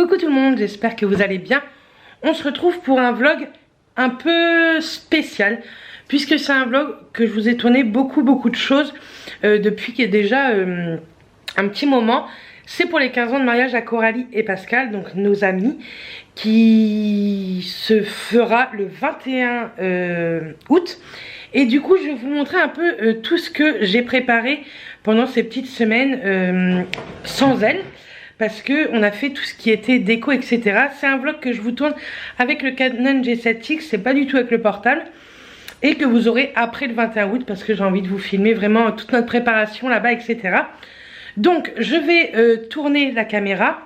Coucou tout le monde, j'espère que vous allez bien. On se retrouve pour un vlog un peu spécial, puisque c'est un vlog que je vous ai tourné beaucoup de choses depuis qu'il y a déjà un petit moment. C'est pour les 15 ans de mariage à Coralie et Pascal, donc nos amis, qui se fera le 21 août. Et du coup, je vais vous montrer un peu tout ce que j'ai préparé pendant ces petites semaines sans elle. Parce que on a fait tout ce qui était déco, etc. C'est un vlog que je vous tourne avec le Canon G7X, c'est pas du tout avec le portable. Et que vous aurez après le 21 août, parce que j'ai envie de vous filmer vraiment toute notre préparation là-bas, etc. Donc, je vais tourner la caméra.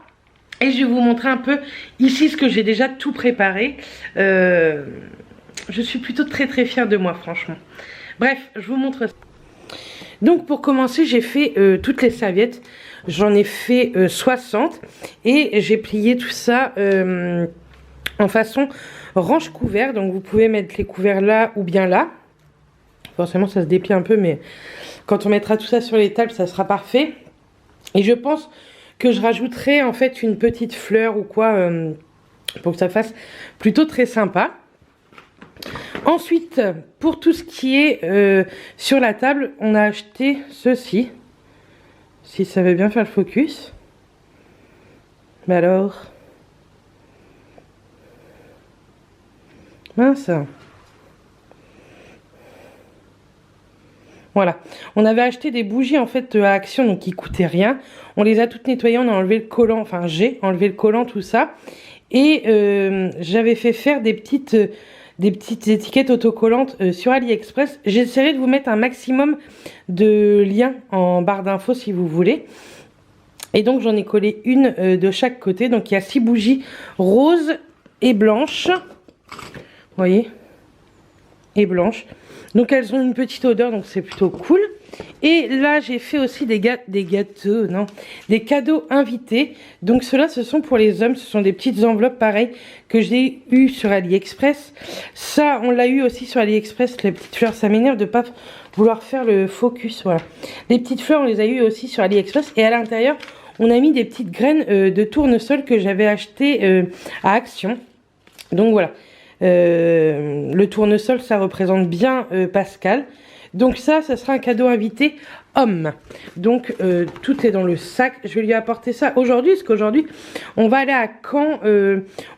Et je vais vous montrer un peu ici ce que j'ai déjà tout préparé. Je suis plutôt très fière de moi, franchement. Bref, je vous montre ça. Donc pour commencer, j'ai fait toutes les serviettes. J'en ai fait 60 et j'ai plié tout ça en façon range couvert. Donc vous pouvez mettre les couverts là ou bien là. Forcément ça se déplie un peu, mais quand on mettra tout ça sur les tables, ça sera parfait. Et je pense que je rajouterai en fait une petite fleur ou quoi pour que ça fasse plutôt très sympa. Ensuite, pour tout ce qui est sur la table, on a acheté ceci. Si ça veut bien faire le focus. Mais alors... mince. Voilà. On avait acheté des bougies en fait à Action, donc qui coûtaient rien. On les a toutes nettoyées, on a enlevé le collant, enfin j'ai enlevé le collant, tout ça. Et j'avais fait faire des petites étiquettes autocollantes sur AliExpress. J'essaierai de vous mettre un maximum de liens en barre d'infos si vous voulez. Et donc j'en ai collé une de chaque côté. Donc il y a 6 bougies roses et blanches. Vous voyez? Et blanches. Donc elles ont une petite odeur, donc c'est plutôt cool. Et là j'ai fait aussi des cadeaux invités. Donc ceux-là ce sont pour les hommes, ce sont des petites enveloppes pareilles que j'ai eu sur AliExpress. Ça on l'a eu aussi sur AliExpress, les petites fleurs, ça m'énerve de pas vouloir faire le focus, voilà. Les petites fleurs on les a eu aussi sur AliExpress et à l'intérieur on a mis des petites graines de tournesol que j'avais acheté à Action. Donc voilà. Le tournesol ça représente bien Pascal. Donc ça sera un cadeau invité homme. Donc tout est dans le sac. Je vais lui apporter ça aujourd'hui parce qu'aujourd'hui on va aller à Caen.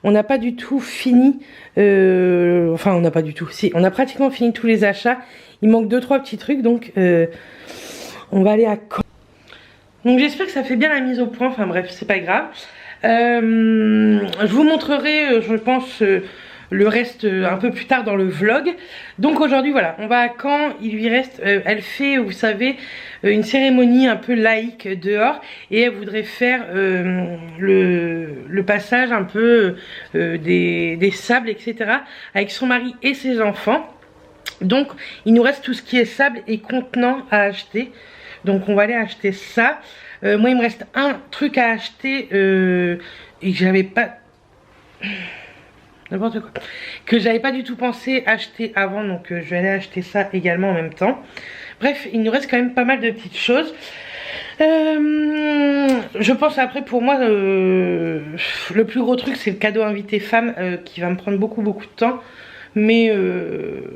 On n'a pas du tout fini, enfin on n'a pas du tout, si on a pratiquement fini tous les achats. Il manque 2-3 petits trucs, donc on va aller à Caen. Donc j'espère que ça fait bien la mise au point. Enfin bref, c'est pas grave. Je vous montrerai je pense le reste un peu plus tard dans le vlog. Donc aujourd'hui voilà, on va à Caen. Il lui reste, elle fait, vous savez, une cérémonie un peu laïque dehors. Et elle voudrait faire le passage un peu des sables, etc. avec son mari et ses enfants. Donc il nous reste tout ce qui est sable et contenant à acheter. Donc on va aller acheter ça. Moi il me reste un truc à acheter et que j'avais pas... n'importe quoi, que j'avais pas du tout pensé acheter avant, donc je vais aller acheter ça également en même temps. Bref, il nous reste quand même pas mal de petites choses. Je pense après pour moi le plus gros truc c'est le cadeau invité femme qui va me prendre beaucoup de temps, mais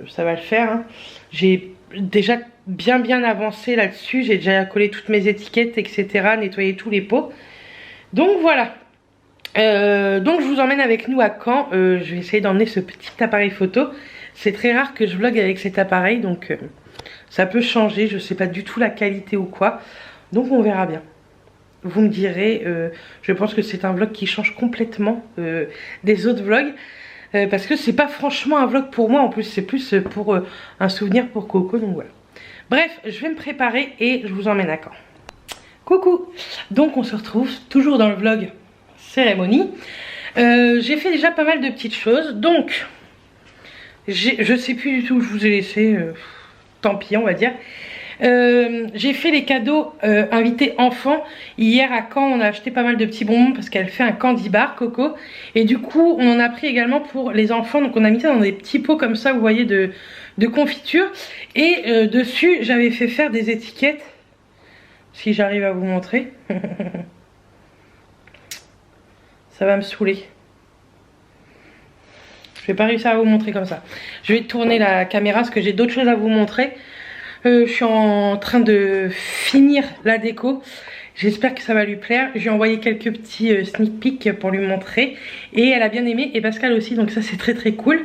ça va le faire, hein. J'ai déjà bien avancé là-dessus, j'ai déjà collé toutes mes étiquettes, etc., nettoyé tous les pots. Donc voilà. Donc je vous emmène avec nous à Caen. Je vais essayer d'emmener ce petit appareil photo. C'est très rare que je vlogue avec cet appareil, donc ça peut changer. Je sais pas du tout la qualité ou quoi, donc on verra bien. Vous me direz. Je pense que c'est un vlog qui change complètement des autres vlogs, parce que c'est pas franchement un vlog pour moi. En plus c'est plus pour un souvenir pour Coco, donc voilà. Bref, je vais me préparer et je vous emmène à Caen. Coucou. Donc on se retrouve toujours dans le vlog cérémonie. J'ai fait déjà pas mal de petites choses. Donc je sais plus du tout où je vous ai laissé, tant pis on va dire. J'ai fait les cadeaux invités enfants. Hier à Caen on a acheté pas mal de petits bonbons parce qu'elle fait un candy bar Coco. Et du coup on en a pris également pour les enfants. Donc on a mis ça dans des petits pots comme ça, vous voyez, de confiture. Et dessus j'avais fait faire des étiquettes. Si j'arrive à vous montrer. Ça va me saouler. Je vais pas réussir à vous montrer comme ça. Je vais tourner la caméra parce que j'ai d'autres choses à vous montrer. Je suis en train de finir la déco. J'espère que ça va lui plaire. Je lui ai envoyé quelques petits sneak peeks pour lui montrer. Et elle a bien aimé. Et Pascal aussi. Donc ça c'est très très cool.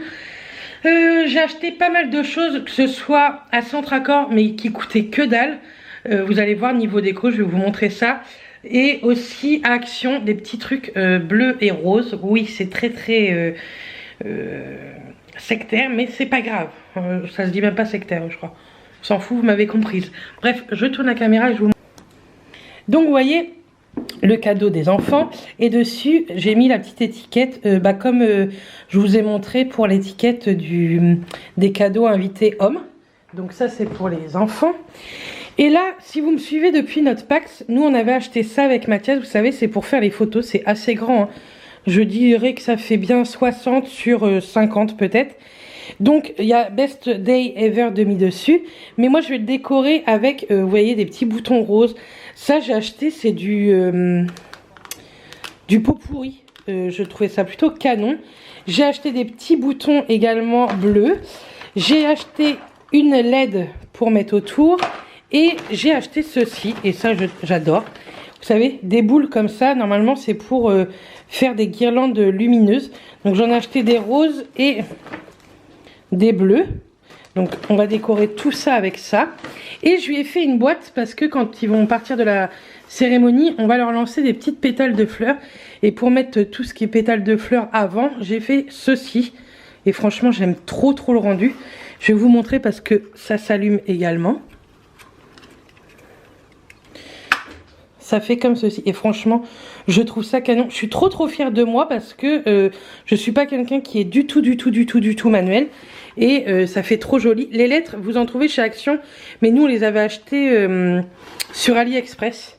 J'ai acheté pas mal de choses. Que ce soit à Centre Accord mais qui coûtaient que dalle. Vous allez voir niveau déco. Je vais vous montrer ça. Et aussi à Action des petits trucs bleus et roses. Oui c'est très très... sectaire, mais c'est pas grave. Ça se dit même pas sectaire, je crois. On s'en fout, vous m'avez comprise. Bref, je tourne la caméra et je vous montre. Donc, vous voyez le cadeau des enfants. Et dessus, j'ai mis la petite étiquette, comme je vous ai montré pour l'étiquette des cadeaux invités hommes. Donc, ça, c'est pour les enfants. Et là, si vous me suivez depuis notre Pax, nous, on avait acheté ça avec Mathias. Vous savez, c'est pour faire les photos. C'est assez grand, hein. Je dirais que ça fait bien 60 sur 50 peut-être. Donc il y a Best Day Ever de mis dessus. Mais moi je vais le décorer avec, vous voyez, des petits boutons roses. Ça j'ai acheté, c'est du pot pourri. Je trouvais ça plutôt canon. J'ai acheté des petits boutons également bleus. J'ai acheté une LED pour mettre autour. Et j'ai acheté ceci. Et ça j'adore. Vous savez, des boules comme ça, normalement c'est pour faire des guirlandes lumineuses. Donc j'en ai acheté des roses et des bleus. Donc on va décorer tout ça avec ça. Et je lui ai fait une boîte parce que quand ils vont partir de la cérémonie, on va leur lancer des petites pétales de fleurs. Et pour mettre tout ce qui est pétales de fleurs avant, j'ai fait ceci. Et franchement j'aime trop le rendu. Je vais vous montrer parce que ça s'allume également. Ça fait comme ceci. Et franchement, je trouve ça canon. Je suis trop fière de moi parce que je suis pas quelqu'un qui est du tout manuel. Et ça fait trop joli. Les lettres, vous en trouvez chez Action. Mais nous, on les avait achetées sur AliExpress.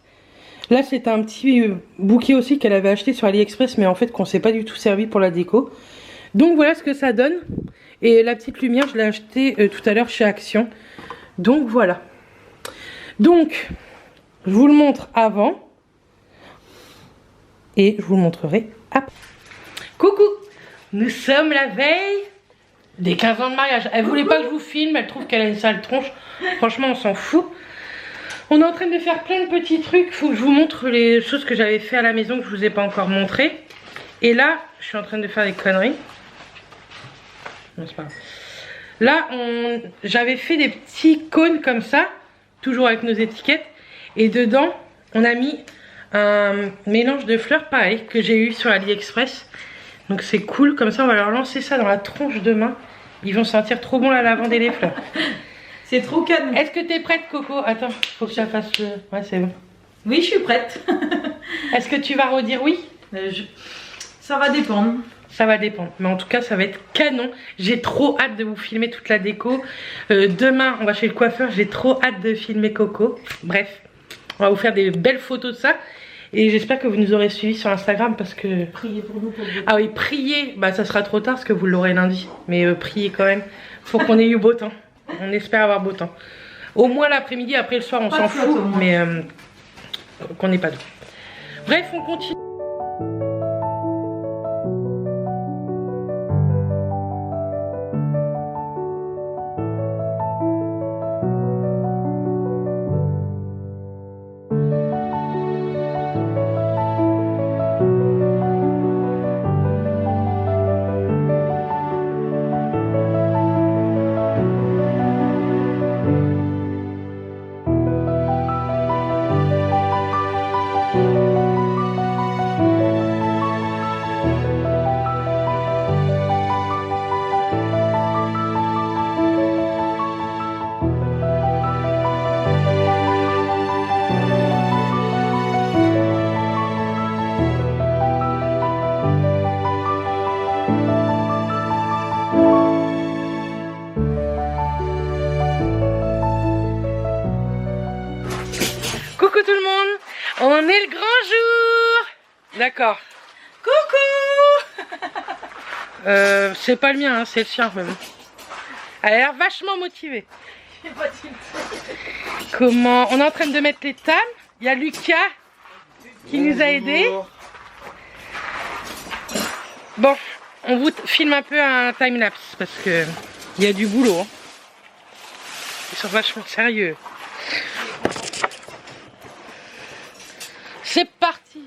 Là, c'est un petit bouquet aussi qu'elle avait acheté sur AliExpress. Mais en fait, qu'on s'est pas du tout servi pour la déco. Donc, voilà ce que ça donne. Et la petite lumière, je l'ai achetée tout à l'heure chez Action. Donc, voilà. Donc... je vous le montre avant et je vous le montrerai après. Coucou, nous sommes la veille des 15 ans de mariage. Elle voulait pas que je vous filme, elle trouve qu'elle a une sale tronche. Franchement, on s'en fout. On est en train de faire plein de petits trucs. Faut que je vous montre les choses que j'avais fait à la maison que je vous ai pas encore montré. Et là, je suis en train de faire des conneries. Non, c'est pas grave. Là, j'avais fait des petits cônes comme ça, toujours avec nos étiquettes. Et dedans, on a mis un mélange de fleurs pareil que j'ai eu sur AliExpress. Donc c'est cool, comme ça on va leur lancer ça dans la tronche demain. Ils vont sentir trop bon la lavande et les fleurs. C'est trop canon. Est-ce que t'es prête Coco? Attends, faut que je fasse le... Ouais c'est bon. Oui je suis prête. Est-ce que tu vas redire oui? Ça va dépendre. Ça va dépendre, mais en tout cas ça va être canon. J'ai trop hâte de vous filmer toute la déco. Demain on va chez le coiffeur, j'ai trop hâte de filmer Coco. Bref. On va vous faire des belles photos de ça. Et j'espère que vous nous aurez suivis sur Instagram parce que... priez pour nous. Ah oui, priez. Bah ça sera trop tard parce que vous l'aurez lundi. Mais priez quand même. Faut qu'on ait eu beau temps. On espère avoir beau temps. Au moins l'après-midi, après le soir on s'en fout. Mais qu'on n'ait pas d'eau. Bref, on continue. Coucou tout le monde, on est le grand jour. D'accord. Coucou. C'est pas le mien, hein, c'est le sien même. Elle a l'air vachement motivée. Comment? On est en train de mettre les tables. Il y a Lucas qui nous a aidés. Bon, on vous filme un peu un time-lapse parce que il y a du boulot. Hein. Ils sont vachement sérieux. C'est parti!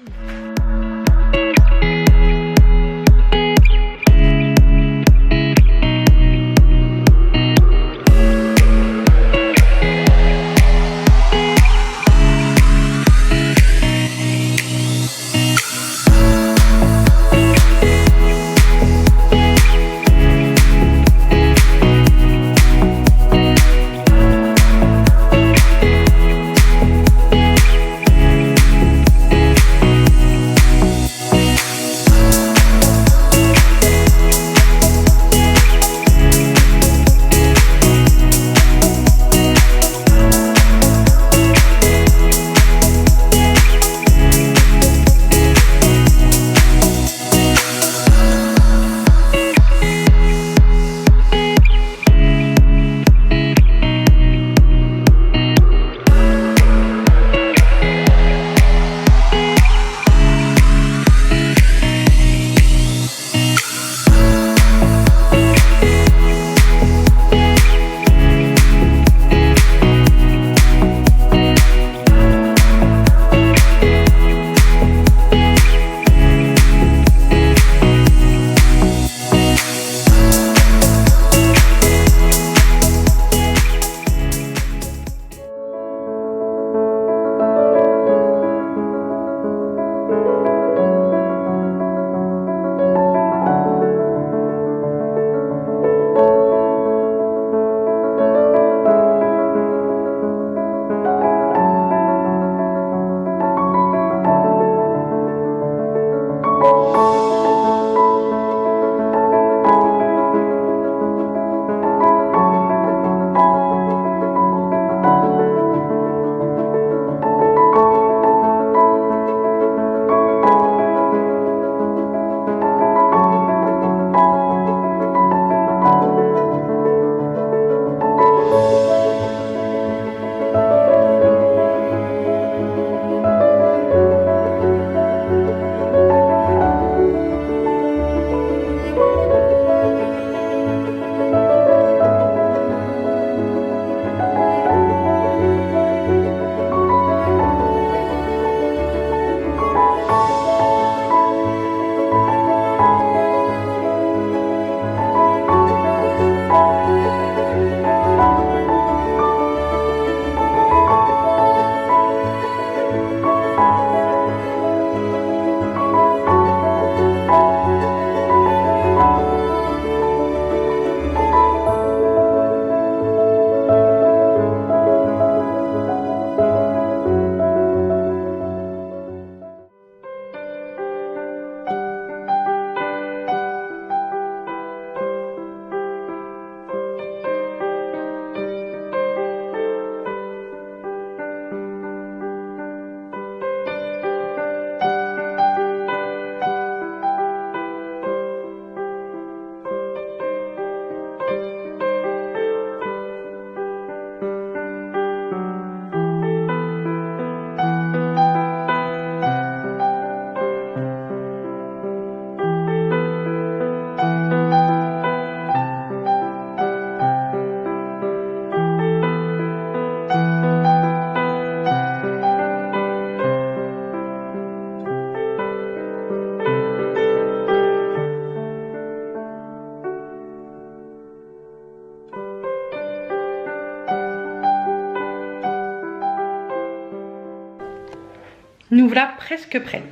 Nous voilà presque prête.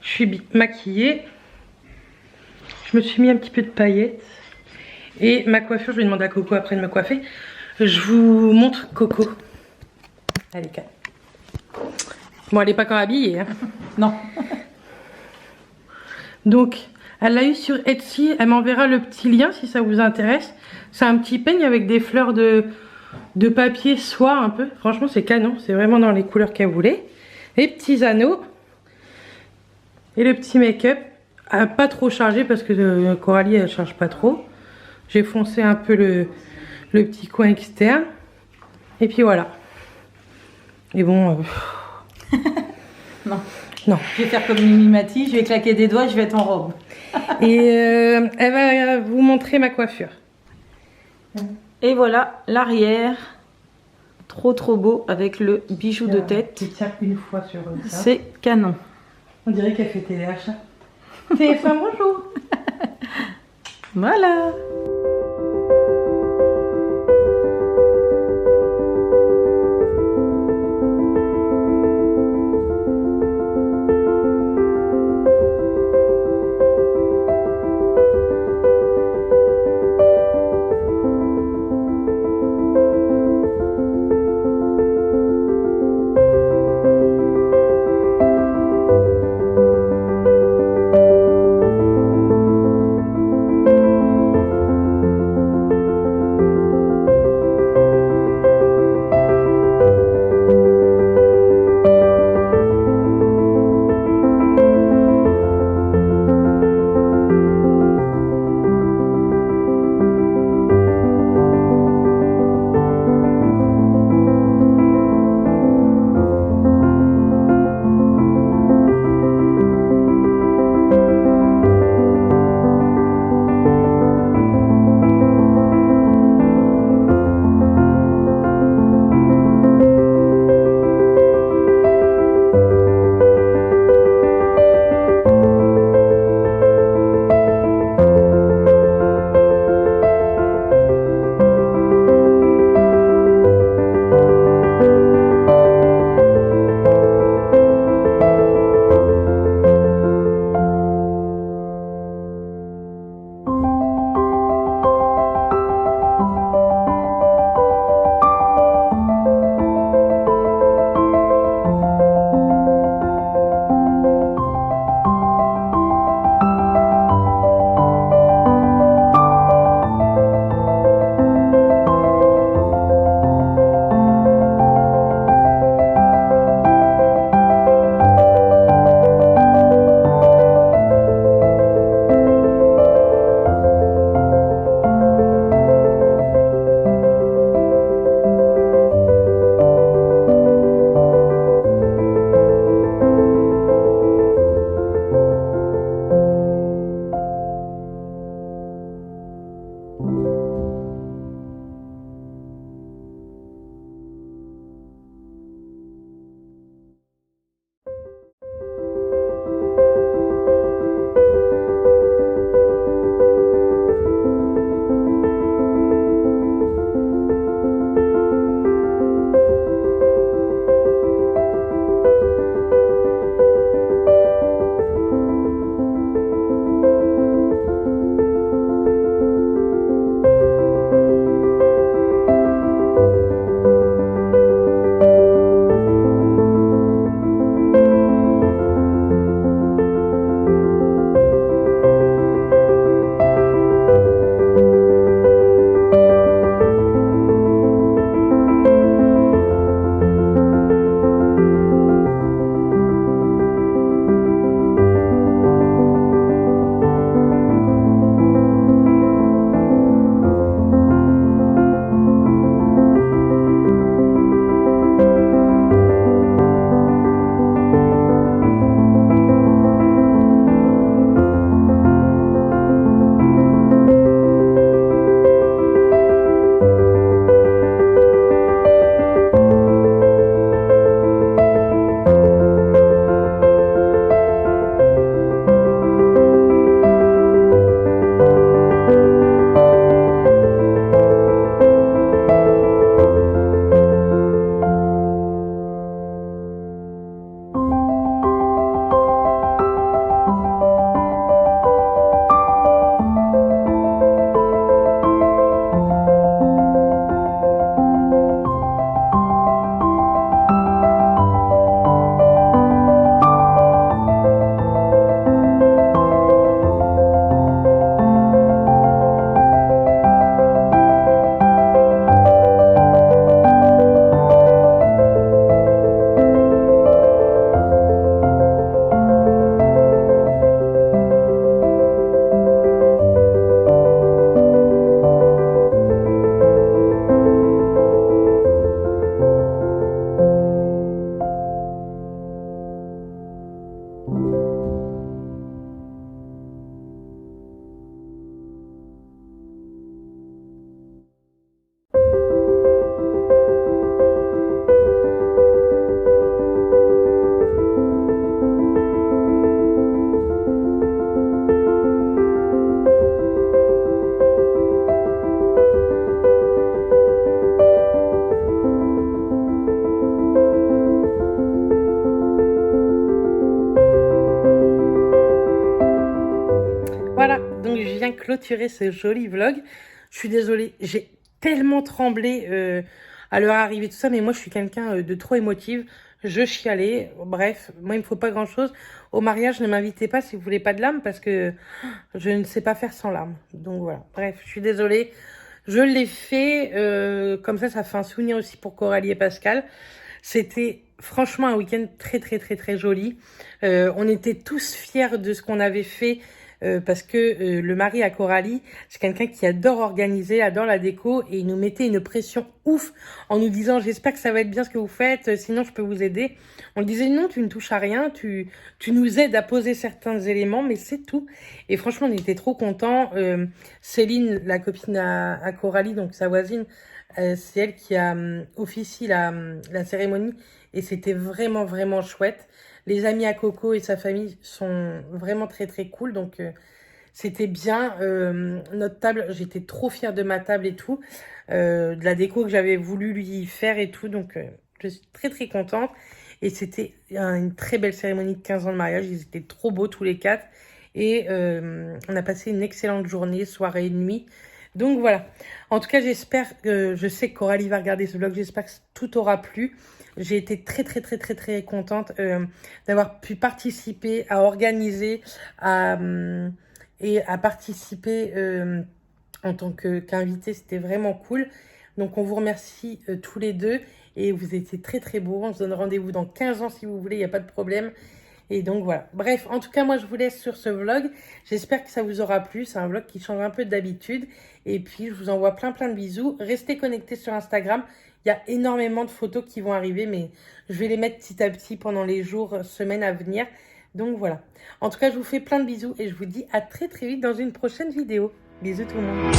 Je suis maquillée. Je me suis mis un petit peu de paillettes. Et ma coiffure, je vais demander à Coco après de me coiffer. Je vous montre Coco. Allez, calme. Bon, elle n'est pas encore habillée. Hein. Non. Donc, elle l'a eu sur Etsy. Elle m'enverra le petit lien si ça vous intéresse. C'est un petit peigne avec des fleurs de papier soie un peu. Franchement, c'est canon. C'est vraiment dans les couleurs qu'elle voulait. Les petits anneaux. Et le petit make-up. Pas trop chargé parce que Coralie, elle charge pas trop. J'ai foncé un peu le petit coin externe. Et puis voilà. Et bon... Non. Non. Je vais faire comme Mimi Mati, je vais claquer des doigts, je vais être en robe. Et elle va vous montrer ma coiffure. Et voilà l'arrière. Trop trop beau avec le bijou de tête. Qui tient une fois sur ça. C'est canon. On dirait qu'elle fait téléachat. TF1, bonjour. Voilà. Voilà, donc je viens clôturer ce joli vlog. Je suis désolée, j'ai tellement tremblé à leur arrivée, tout ça, mais moi je suis quelqu'un de trop émotive. Je chialais, bref, moi il me faut pas grand chose. Au mariage, ne m'invitez pas si vous voulez pas de larmes parce que je ne sais pas faire sans larmes. Donc voilà, bref, je suis désolée. Je l'ai fait, comme ça fait un souvenir aussi pour Coralie et Pascal. C'était franchement un week-end très joli. On était tous fiers de ce qu'on avait fait. Parce que le mari à Coralie, c'est quelqu'un qui adore organiser, adore la déco et il nous mettait une pression ouf en nous disant j'espère que ça va être bien ce que vous faites, sinon je peux vous aider. On lui disait non, tu ne touches à rien, tu nous aides à poser certains éléments, mais c'est tout. Et franchement, on était trop contents. Céline, la copine à Coralie, donc sa voisine, c'est elle qui a officié la cérémonie et c'était vraiment chouette. Les amis à Coco et sa famille sont vraiment très cool, donc c'était bien. Notre table, j'étais trop fière de ma table et tout, de la déco que j'avais voulu lui faire et tout, donc je suis très contente. Et c'était une très belle cérémonie de 15 ans de mariage, ils étaient trop beaux tous les quatre et on a passé une excellente journée, soirée et nuit. Donc voilà, en tout cas j'espère que, je sais que Coralie va regarder ce vlog, j'espère que tout aura plu. J'ai été très contente d'avoir pu participer, à organiser et à participer en tant qu'invité, c'était vraiment cool. Donc on vous remercie tous les deux et vous étiez très beaux. On se donne rendez-vous dans 15 ans si vous voulez, il n'y a pas de problème. Et donc voilà. Bref, en tout cas, moi je vous laisse sur ce vlog. J'espère que ça vous aura plu. C'est un vlog qui change un peu d'habitude. Et puis je vous envoie plein de bisous. Restez connectés sur Instagram. Il y a énormément de photos qui vont arriver, mais je vais les mettre petit à petit pendant les jours, semaines à venir. Donc voilà. En tout cas, je vous fais plein de bisous et je vous dis à très vite dans une prochaine vidéo. Bisous tout le monde.